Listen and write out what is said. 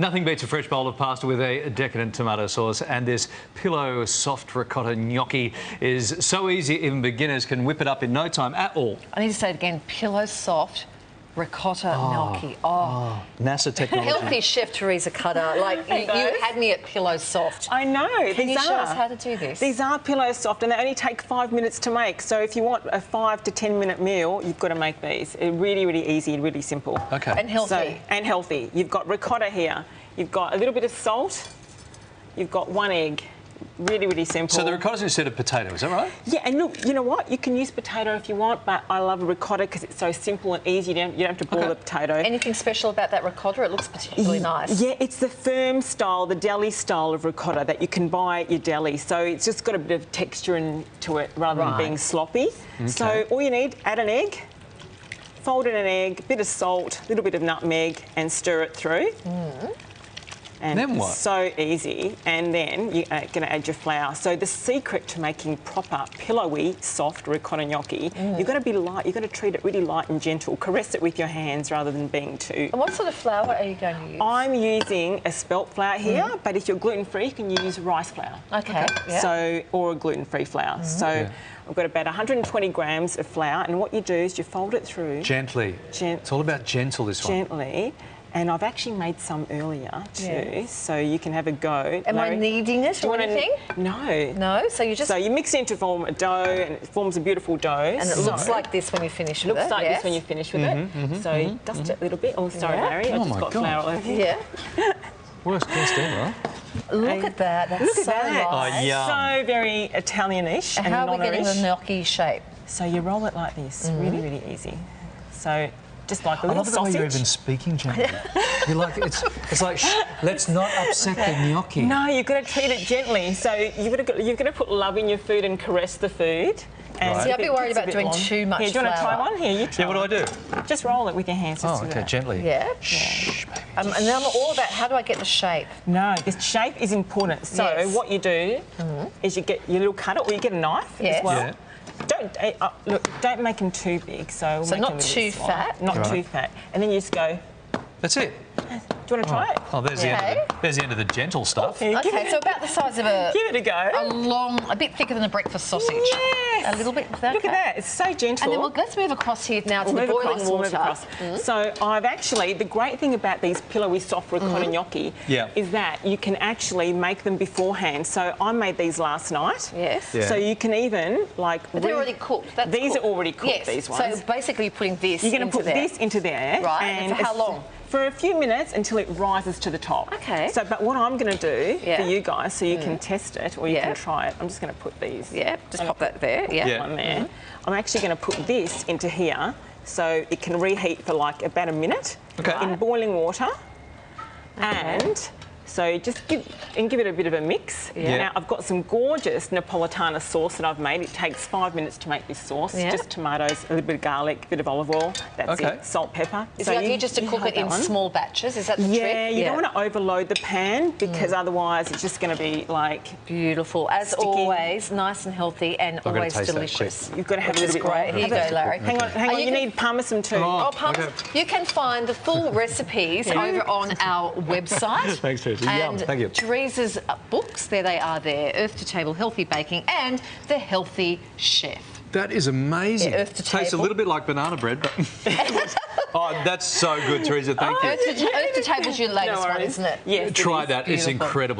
Nothing beats a fresh bowl of pasta with a decadent tomato sauce, and this pillow soft ricotta gnocchi is so easy even beginners can whip it up in no time at all. I need to say it again, pillow soft ricotta gnocchi. NASA technology. Healthy chef Teresa Cutter. Like, you had me at pillow soft. I know. Can you show us how to do this? These are pillow soft and they only take 5 minutes to make. So if you want a 5 to 10 minute meal, you've got to make these. It's really, really easy and really simple. Okay. And healthy. And healthy. You've got ricotta here. You've got a little bit of salt. You've got 1 egg. Really, really simple. So the ricotta's instead of potato, is that right? Yeah, and look, you know what? You can use potato if you want, but I love a ricotta because it's so simple and easy. You don't have to boil the potato. Anything special about that ricotta? It looks particularly nice. Yeah, it's the firm style, the deli style of ricotta that you can buy at your deli. So it's just got a bit of texture into it rather than being sloppy. Okay. So all you need, add an egg, fold in an egg, a bit of salt, a little bit of nutmeg, and stir it through. And then what? So easy. And then you're going to add your flour. So the secret to making proper pillowy, soft ricotta gnocchi, you've got to be light. You've got to treat it really light and gentle. Caress it with your hands rather than being too. And what sort of flour are you going to use? I'm using a spelt flour here, but if you're gluten-free, you can use rice flour. Okay. Yeah. So, or a gluten-free flour. So I've got about 120 grams of flour, and what you do is you fold it through. Gently. It's all about gentle, this one. Gently. And I've actually made some earlier too, so you can have a go. Am I kneading it or anything? No. No? So you just... So you mix it to form a dough, and it forms a beautiful dough. And it looks like this when you finish with it. Looks like this when you finish with it. So dust it a little bit. Oh, sorry, Larry. I just got flour all over here. Yeah. Worst guest ever. Look at that. That's so nice. Oh, yum. So very Italianish and how are we getting the non-ish. gnocchi shape? So you roll it like this. Really, really easy. So just like a little sausage. I love the way you're even speaking gently. You're like, it's like, let's not upset the gnocchi. No, you've got to treat it gently. So you've got to put love in your food and caress the food. And See, I'd be worried about doing too much Here, do you want to try one? Here, you try. Yeah, what do I do? Just roll it with your hands. Oh, okay, gently. Yeah. Shh, baby. And then I'm all about how do I get the shape? No, the shape is important. So what you do is you get your little cutter, or you get a knife as well. Yeah. Don't make them too big. So not too fat. Not too fat. And then you just go. That's it. Do you want to try it? Oh, there's the end of the gentle stuff. Okay, so about the size of a... Give it a go. A bit thicker than a breakfast sausage. Yes. A little bit. Look at that. It's so gentle. And then let's move across here now to the boiling water. So I've actually, the great thing about these pillowy soft ricotta gnocchi is that you can actually make them beforehand. So I made these last night. Yes. Yeah. So you can even like... But they're already cooked. These are already cooked, these ones. So basically you're putting this You're going to put this into there. Right. And for how long? For a few minutes until it rises to the top. Okay. So, but what I'm going to do for you guys, so you can test it or you can try it, I'm just going to put these. Yeah, just pop that there. One there. I'm actually going to put this into here so it can reheat for like about a minute in boiling water. And so just give it a bit of a mix. Now, I've got some gorgeous Napolitana sauce that I've made. It takes 5 minutes to make this sauce. Just tomatoes, a little bit of garlic, a bit of olive oil. That's it. Salt, pepper. Is it okay just to cook it in small batches? Is that the trick? Yeah, you don't want to overload the pan because otherwise it's just going to be like... Beautiful. As always, nice and healthy and always delicious. You've got to have a little bit more. Here you go, Larry. Hang on. You need parmesan too. Oh, parmesan. You can find the full recipes over on our website. Thanks, Teresa. And thank you. Teresa's books, there they are there, Earth to Table Healthy Baking and The Healthy Chef. That is amazing. Earth to Table. Tastes a little bit like banana bread, but... Oh, that's so good, Teresa. Thank you. Earth to Table's your latest one, isn't it? Yes. Try that. It's incredible.